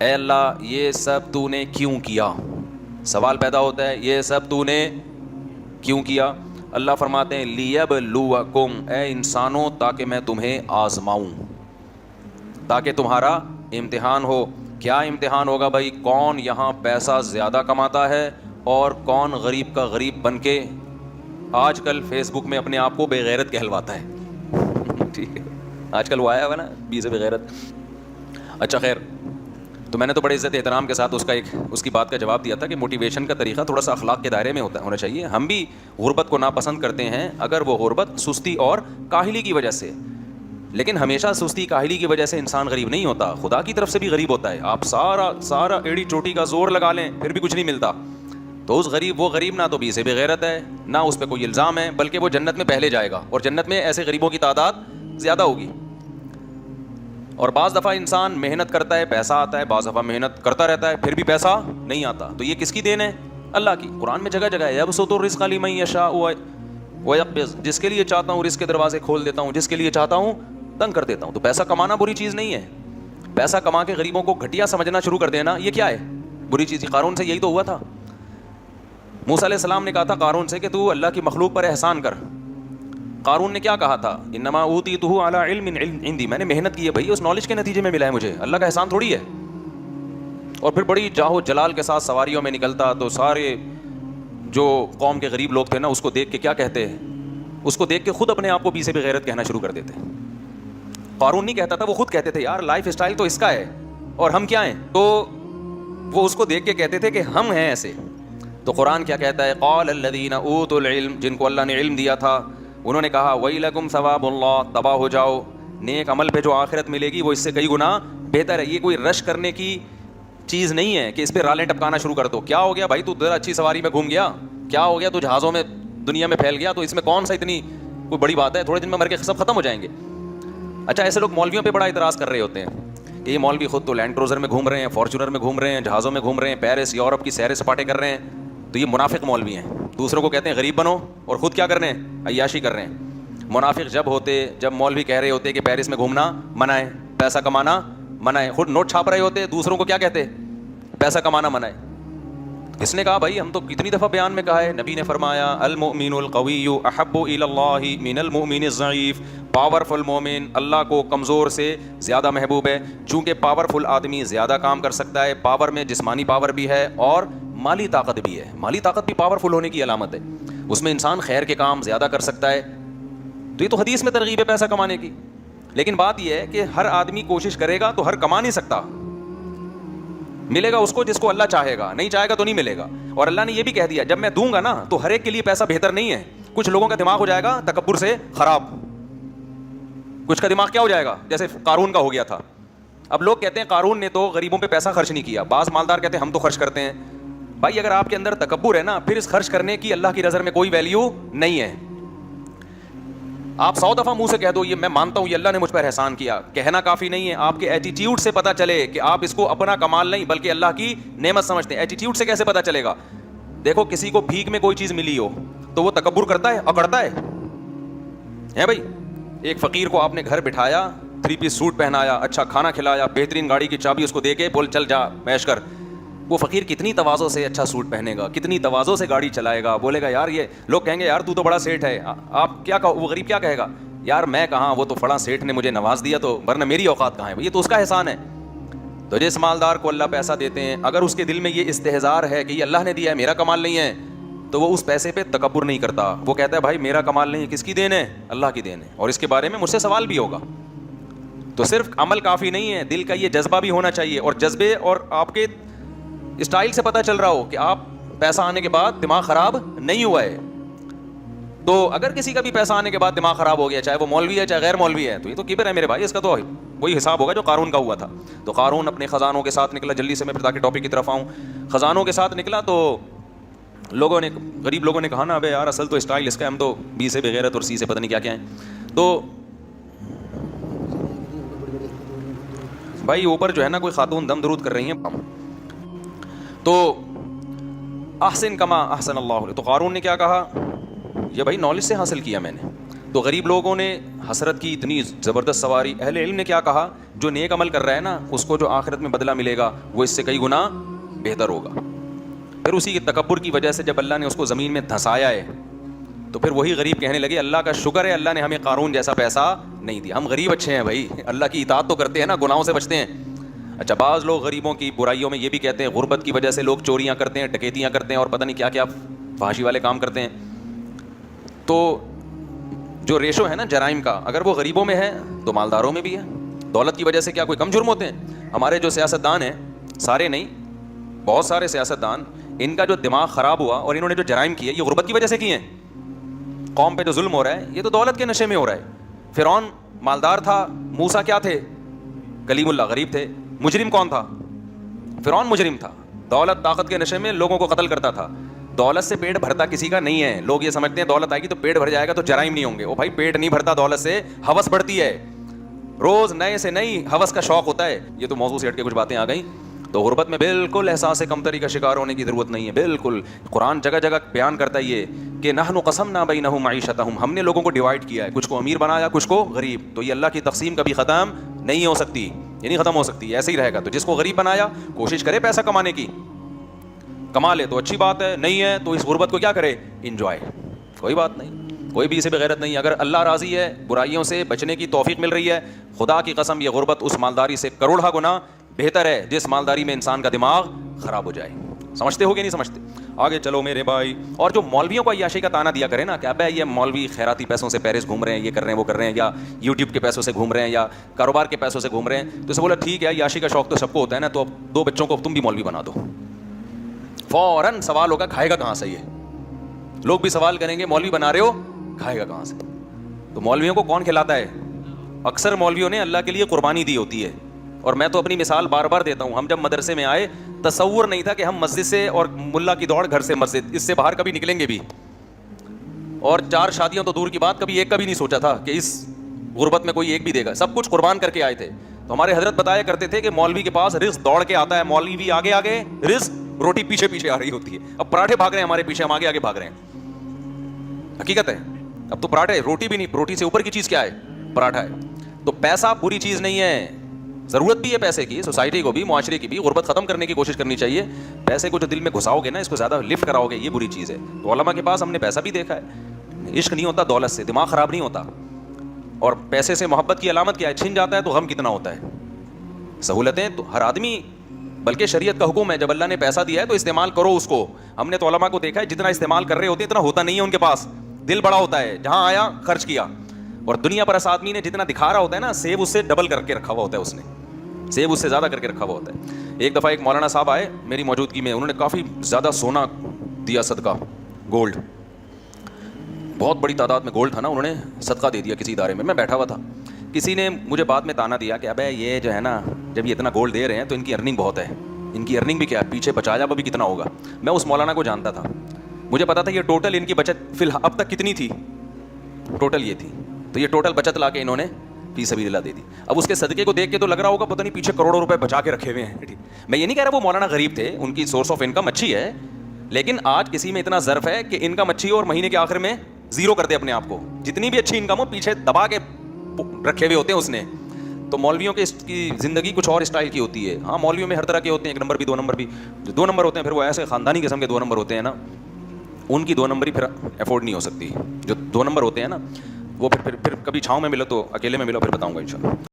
اے اللہ یہ سب تو نے کیوں کیا؟ سوال پیدا ہوتا ہے یہ سب تو نے کیوں کیا؟ اللہ فرماتے ہیں لیبلوکم، اے انسانوں تاکہ میں تمہیں آزماؤں، تاکہ تمہارا امتحان ہو۔ کیا امتحان ہوگا بھائی؟ کون یہاں پیسہ زیادہ کماتا ہے اور کون غریب کا غریب بن کے آج کل فیس بک میں اپنے آپ کو بے غیرت کہلواتا ہے ٹھیک ہے، آج کل وہ آیا ہوا نا بی سے بے غیرت۔ اچھا خیر، تو میں نے تو بڑے عزت احترام کے ساتھ اس کی بات کا جواب دیا تھا کہ موٹیویشن کا طریقہ تھوڑا سا اخلاق کے دائرے میں ہونا چاہیے۔ ہم بھی غربت کو ناپسند کرتے ہیں اگر وہ غربت سستی اور کاہلی کی وجہ سے، لیکن ہمیشہ سستی کاہلی کی وجہ سے انسان غریب نہیں ہوتا، خدا کی طرف سے بھی غریب ہوتا ہے۔ آپ سارا ایڑی چوٹی کا زور لگا لیں پھر بھی کچھ نہیں ملتا، تو وہ غریب نہ تو بی سے بے غیرت ہے، نہ اس پہ کوئی الزام ہے، بلکہ وہ جنت میں پہلے جائے گا، اور جنت میں ایسے غریبوں کی تعداد زیادہ ہوگی۔ اور بعض دفعہ انسان محنت کرتا ہے پیسہ آتا ہے، بعض دفعہ محنت کرتا رہتا ہے پھر بھی پیسہ نہیں آتا، تو یہ کس کی دین ہے؟ اللہ کی۔ قرآن میں جگہ جگہ ہے یبسط الرزق لمن یشاء ویقبض، جس کے لیے چاہتا ہوں رزق کے دروازے کھول دیتا ہوں، جس کے لیے چاہتا ہوں تنگ کر دیتا ہوں۔ تو پیسہ کمانا بری چیز نہیں ہے، پیسہ کما کے غریبوں کو گھٹیا سمجھنا شروع کر دینا یہ کیا ہے؟ بری چیز۔ قارون سے یہی تو ہوا تھا۔ موسیٰ علیہ السلام نے کہا تھا قارون سے کہ تو اللہ کی مخلوق پر احسان کر۔ قارون نے کیا کہا تھا؟ انما اوتیتہ علی علم عندی، میں نے محنت کی ہے بھائی، اس نالج کے نتیجے میں ملا ہے مجھے، اللہ کا احسان تھوڑی ہے۔ اور پھر بڑی جاہو جلال کے ساتھ سواریوں میں نکلتا تو سارے جو قوم کے غریب لوگ تھے نا اس کو دیکھ کے کیا کہتے ہیں؟ اس کو دیکھ کے خود اپنے آپ کو بی سے بغیرت کہنا شروع کر دیتے۔ قارون نہیں کہتا تھا، وہ خود کہتے تھے یار لائف اسٹائل تو اس کا ہے اور ہم کیا ہیں؟ تو وہ اس کو دیکھ کے کہتے تھے کہ ہم ہیں ایسے۔ تو قرآن کیا کہتا ہے؟ قال الذین اوتوا العلم، جن کو اللہ نے علم دیا تھا انہوں نے کہا ویلکم ثواب اللہ، تباہ ہو جاؤ، نیک عمل پہ جو آخرت ملے گی وہ اس سے کئی گنا بہتر ہے۔ یہ کوئی رش کرنے کی چیز نہیں ہے کہ اس پہ رالیں ٹپکانا شروع کر دو۔ کیا ہو گیا بھائی تو ذرا اچھی سواری میں گھوم گیا، کیا ہو گیا تو جہازوں میں دنیا میں پھیل گیا، تو اس میں کون سا اتنی کوئی بڑی بات ہے؟ تھوڑے دن میں مر کے سب ختم ہو جائیں گے۔ اچھا ایسے لوگ مولویوں پہ بڑا اعتراض کر رہے ہوتے ہیں کہ یہ مولوی خود تو لینڈ کروزر میں گھوم رہے ہیں، فارچونر میں گھوم رہے ہیں، جہازوں میں گھوم رہے ہیں، پیرس یورپ کی سیر سپاٹے کر رہے ہیں، تو یہ منافق مولوی ہیں۔ دوسروں کو کہتے ہیں غریب بنو اور خود کیا کر رہے ہیں؟ عیاشی کر رہے ہیں۔ منافق جب مولوی کہہ رہے ہوتے کہ پیرس میں گھومنا منع ہے، پیسہ کمانا منع ہے، خود نوٹ چھاپ رہے ہوتے دوسروں کو کیا کہتے؟ پیسہ کمانا منع ہے۔ اس نے کہا بھائی ہم تو کتنی دفعہ بیان میں کہا ہے، نبی نے فرمایا المؤمن القوی احب الی اللہ من المؤمن الضعیف، پاورفل مومن اللہ کو کمزور سے زیادہ محبوب ہے۔ چونکہ پاورفل آدمی زیادہ کام کر سکتا ہے، پاور میں جسمانی پاور بھی ہے اور مالی طاقت بھی ہے، مالی طاقت بھی پاورفل ہونے کی علامت ہے، اس میں انسان خیر کے کام زیادہ کر سکتا ہے۔ تو یہ تو حدیث میں ترغیب ہے پیسہ کمانے کی، لیکن بات یہ ہے کہ ہر آدمی کوشش کرے گا تو ہر کما نہیں سکتا، ملے گا اس کو جس کو اللہ چاہے گا، نہیں چاہے گا تو نہیں ملے گا۔ اور اللہ نے یہ بھی کہہ دیا جب میں دوں گا نا تو ہر ایک کے لیے پیسہ بہتر نہیں ہے۔ کچھ لوگوں کا دماغ ہو جائے گا تکبر سے خراب، کچھ کا دماغ کیا ہو جائے گا جیسے قارون کا ہو گیا تھا۔ اب لوگ کہتے ہیں قارون نے تو غریبوں پہ پیسہ خرچ نہیں کیا، بعض مالدار کہتے ہیں ہم تو خرچ کرتے ہیں۔ بھائی اگر آپ کے اندر تکبر ہے نا پھر اس خرچ کرنے کی اللہ کی نظر میں کوئی ویلیو نہیں ہے۔ آپ 100 دفعہ منہ سے کہہ دو یہ میں مانتا ہوں یہ اللہ نے مجھ پر احسان کیا، کہنا کافی نہیں ہے، آپ کے ایٹیٹیوڈ سے پتہ چلے کہ آپ اس کو اپنا کمال نہیں بلکہ اللہ کی نعمت سمجھتے ہیں۔ ایٹیٹیوڈ سے کیسے پتہ چلے گا؟ دیکھو کسی کو بھیک میں کوئی چیز ملی ہو تو وہ تکبر کرتا ہے، اکڑتا ہے بھائی؟ ایک فقیر کو آپ نے گھر بٹھایا، 3 پیس سوٹ پہنایا، اچھا کھانا کھلایا، بہترین گاڑی کی چابی اس کو دے کے بول چل جا عیش کر، وہ فقیر کتنی تواضع سے اچھا سوٹ پہنے گا، کتنی تواضع سے گاڑی چلائے گا، بولے گا یار یہ لوگ کہیں گے یار تو بڑا سیٹھ ہے۔ آپ کیا کہو، وہ غریب کیا کہے گا؟ یار میں کہاں، وہ تو فلاں سیٹھ نے مجھے نواز دیا تو ورنہ میری اوقات کہاں ہے، یہ تو اس کا احسان ہے۔ تو جس مالدار کو اللہ پیسہ دیتے ہیں اگر اس کے دل میں یہ استحزار ہے کہ یہ اللہ نے دیا ہے میرا کمال نہیں ہے تو وہ اس پیسے پہ تکبر نہیں کرتا، وہ کہتا ہے بھائی میرا کمال نہیں ہے، کس کی دین ہے؟ اللہ کی دین ہے، اور اس کے بارے میں مجھ سے سوال بھی ہوگا۔ تو صرف عمل کافی نہیں ہے، دل کا یہ جذبہ بھی ہونا چاہیے، اور جذبے اور آپ کے اسٹائل سے پتہ چل رہا ہو کہ آپ پیسہ آنے کے بعد دماغ خراب نہیں ہوا ہے۔ تو اگر کسی کا بھی پیسہ آنے کے بعد دماغ خراب ہو گیا، چاہے وہ مولوی ہے چاہے غیر مولوی ہے، تو یہ تو کبر ہے میرے بھائی، اس کا تو وہی حساب ہوگا جو قارون کا ہوا تھا۔ تو قارون اپنے خزانوں کے ساتھ نکلا، جلدی سے میں پھر تاکہ ٹاپک کی طرف آؤں، خزانوں کے ساتھ نکلا تو لوگوں نے، غریب لوگوں نے کہا نا ابے یار اصل تو اسٹائل اس کا، ہم تو بی سے بغیرت اور سی سے پتہ نہیں کیا کیا ہیں۔ تو بھائی اوپر جو ہے نا کوئی خاتون دم درود کر رہی ہیں، تو احسن کما احسن اللہ علیہ۔ تو قارون نے کیا کہا؟ یہ بھائی نالج سے حاصل کیا میں نے، تو غریب لوگوں نے حسرت کی اتنی زبردست سواری. اہل علم نے کیا کہا, جو نیک عمل کر رہا ہے نا اس کو جو آخرت میں بدلہ ملے گا وہ اس سے کئی گنا بہتر ہوگا. پھر اسی کے تکبر کی وجہ سے جب اللہ نے اس کو زمین میں دھنسایا ہے تو پھر وہی غریب کہنے لگے اللہ کا شکر ہے اللہ نے ہمیں قارون جیسا پیسہ نہیں دیا, ہم غریب اچھے ہیں بھائی, اللہ کی اطاعت تو کرتے ہیں نا, گناہوں سے بچتے ہیں. اچھا, بعض لوگ غریبوں کی برائیوں میں یہ بھی کہتے ہیں غربت کی وجہ سے لوگ چوریاں کرتے ہیں, ڈکیتیاں کرتے ہیں اور پتہ نہیں کیا کیا فحاشی والے کام کرتے ہیں. تو جو ریشو ہے نا جرائم کا, اگر وہ غریبوں میں ہے تو مالداروں میں بھی ہے. دولت کی وجہ سے کیا کوئی کم جرم ہوتے ہیں؟ ہمارے جو سیاستدان ہیں, سارے نہیں, بہت سارے سیاستدان, ان کا جو دماغ خراب ہوا اور انہوں نے جو جرائم کیے یہ غربت کی وجہ سے کیے ہیں. قوم پہ جو ظلم ہو رہا ہے یہ تو دولت کے نشے میں ہو رہا ہے. فرعون مالدار تھا, موسیٰ کیا تھے؟ کلیم اللہ, غریب تھے. مجرم کون تھا؟ فرعون مجرم تھا, دولت طاقت کے نشے میں لوگوں کو قتل کرتا تھا. دولت سے پیٹ بھرتا کسی کا نہیں ہے. لوگ یہ سمجھتے ہیں دولت آئے گی تو پیٹ بھر جائے گا تو جرائم نہیں ہوں گے. وہ بھائی پیٹ نہیں بھرتا دولت سے, ہوس بڑھتی ہے, روز نئے سے نئی ہوس کا شوق ہوتا ہے. یہ تو موضوع سے ہٹ کے کچھ باتیں آ گئیں. تو غربت میں بالکل احساس کمتری کا شکار ہونے کی ضرورت نہیں ہے, بالکل. قرآن جگہ جگہ بیان کرتا ہے یہ کہ نحن قسمنا بینہم معیشتہم, ہم نے لوگوں کو ڈیوائڈ کیا ہے, کچھ کو امیر بنایا کچھ کو غریب. تو یہ اللہ کی تقسیم کبھی ختم نہیں ہو سکتی, یہ نہیں ختم ہو سکتی, ایسے ہی رہے گا. تو جس کو غریب بنایا کوشش کرے پیسہ کمانے کی, کما لے تو اچھی بات ہے, نہیں ہے تو اس غربت کو کیا کرے, انجوائے, کوئی بات نہیں, کوئی بھی اسے بغیرت نہیں. اگر اللہ راضی ہے, برائیوں سے بچنے کی توفیق مل رہی ہے, خدا کی قسم یہ غربت اس مالداری سے کروڑا گنا بہتر ہے جس مالداری میں انسان کا دماغ خراب ہو جائے. سمجھتے ہو کہ نہیں سمجھتے؟ آگے چلو میرے بھائی. اور جو مولویوں کو عیاشی کا تانا دیا کرے نا کہ ابے یہ مولوی خیراتی پیسوں سے پیرس گھوم رہے ہیں, یہ کر رہے ہیں وہ کر رہے ہیں, یا یوٹیوب کے پیسوں سے گھوم رہے ہیں, یا کاروبار کے پیسوں سے گھوم رہے ہیں, تو اسے بولا ٹھیک ہے عیاشی کا شوق تو سب کو ہوتا ہے نا, تو اب 2 بچوں کو تم بھی مولوی بنا دو. فوراً سوال ہوگا کھائے گا کہاں سے یہ؟ لوگ بھی سوال کریں گے مولوی بنا رہے ہو, کھائے گا کہاں سے؟ تو مولویوں کو کون کھلاتا ہے؟ اکثر مولویوں نے اللہ کے لیے قربانی دی ہوتی ہے. اور میں تو اپنی مثال بار بار دیتا ہوں, ہم جب مدرسے میں آئے تصور نہیں تھا کہ ہم مسجد سے, اور ملا کی دوڑ گھر سے مسجد, اس سے باہر کبھی نکلیں گے بھی. اور 4 شادیاں تو دور کی بات, کبھی ایک کا بھی نہیں سوچا تھا کہ اس غربت میں کوئی ایک بھی دے گا. سب کچھ قربان کر کے آئے تھے. تو ہمارے حضرت بتایا کرتے تھے کہ مولوی کے پاس رزق دوڑ کے آتا ہے, مولوی بھی آگے آگے, رزق روٹی پیچھے پیچھے آ رہی ہوتی ہے. اب پراٹھے بھاگ رہے ہیں ہمارے پیچھے, ہم آگے آگے بھاگ رہے ہیں. حقیقت ہے, اب تو پراٹھے, روٹی بھی نہیں, روٹی سے اوپر کی چیز کیا ہے؟ پراٹھا ہے. تو پیسہ بری چیز نہیں ہے, ضرورت بھی ہے پیسے کی, سوسائٹی کو بھی, معاشرے کی بھی. غربت ختم کرنے کی کوشش کرنی چاہیے. پیسے کو جو دل میں گھساؤ گے نا, اس کو زیادہ لفٹ کراؤ گے, یہ بری چیز ہے. تو علماء کے پاس ہم نے پیسہ بھی دیکھا ہے. عشق نہیں ہوتا دولت سے, دماغ خراب نہیں ہوتا. اور پیسے سے محبت کی علامت کیا ہے؟ چھن جاتا ہے تو غم کتنا ہوتا ہے. سہولتیں تو ہر آدمی, بلکہ شریعت کا حکم ہے جب اللہ نے پیسہ دیا ہے تو استعمال کرو اس کو. ہم نے تو علماء کو دیکھا ہے جتنا استعمال کر رہے ہوتے ہیں اتنا ہوتا نہیں ہے ان کے پاس. دل بڑا ہوتا ہے, جہاں آیا خرچ کیا. اور دنیا پر اس آدمی نے جتنا دکھا رہا ہوتا ہے نا, سیب اس سے ڈبل کر کے رکھا ہوا ہوتا ہے, اس نے سیب اس سے زیادہ کر کے رکھا ہوا ہوتا ہے. ایک دفعہ ایک مولانا صاحب آئے میری موجودگی میں, انہوں نے کافی زیادہ سونا دیا صدقہ, گولڈ, بہت بڑی تعداد میں گولڈ تھا نا, انہوں نے صدقہ دے دیا کسی ادارے میں. میں بیٹھا ہوا تھا, کسی نے مجھے بعد میں تانا دیا کہ ابے یہ جو ہے نا, جب یہ اتنا گولڈ دے رہے ہیں تو ان کی ارننگ بہت ہے. ان کی ارننگ بھی کیا ہے, پیچھے بچایا بھی کتنا ہوگا. میں اس مولانا کو جانتا تھا, مجھے پتا تھا یہ ٹوٹل ان کی بچت فی الحال اب تک کتنی تھی, ٹوٹل یہ تھی. تو یہ ٹوٹل بچت لا کے انہوں نے فی سبیل اللہ دے دی. اب اس کے صدقے کو دیکھ کے تو لگ رہا ہوگا پتہ نہیں پیچھے کروڑوں روپے بچا کے رکھے ہوئے ہیں. میں یہ نہیں کہہ رہا وہ مولانا غریب تھے, ان کی سورس آف انکم اچھی ہے, لیکن آج کسی میں اتنا ظرف ہے کہ انکم اچھی ہو اور مہینے کے آخر میں زیرو کر دے اپنے آپ کو. جتنی بھی اچھی انکم ہو پیچھے دبا کے رکھے ہوئے ہوتے ہیں اس نے. تو مولویوں کی زندگی کچھ اور اسٹائل کی ہوتی ہے. ہاں مولویوں میں ہر طرح کے ہوتے ہیں, 1 نمبر بھی 2 نمبر بھی. جو 2 نمبر ہوتے ہیں پھر وہ ایسے خاندانی قسم کے 2 نمبر ہوتے ہیں نا, ان کی 2 نمبری پھر افورڈ نہیں ہو سکتی. جو 2 نمبر ہوتے ہیں نا وہ پھر کبھی چھاؤں میں ملو تو اکیلے میں ملو, پھر بتاؤں گا انشاءاللہ.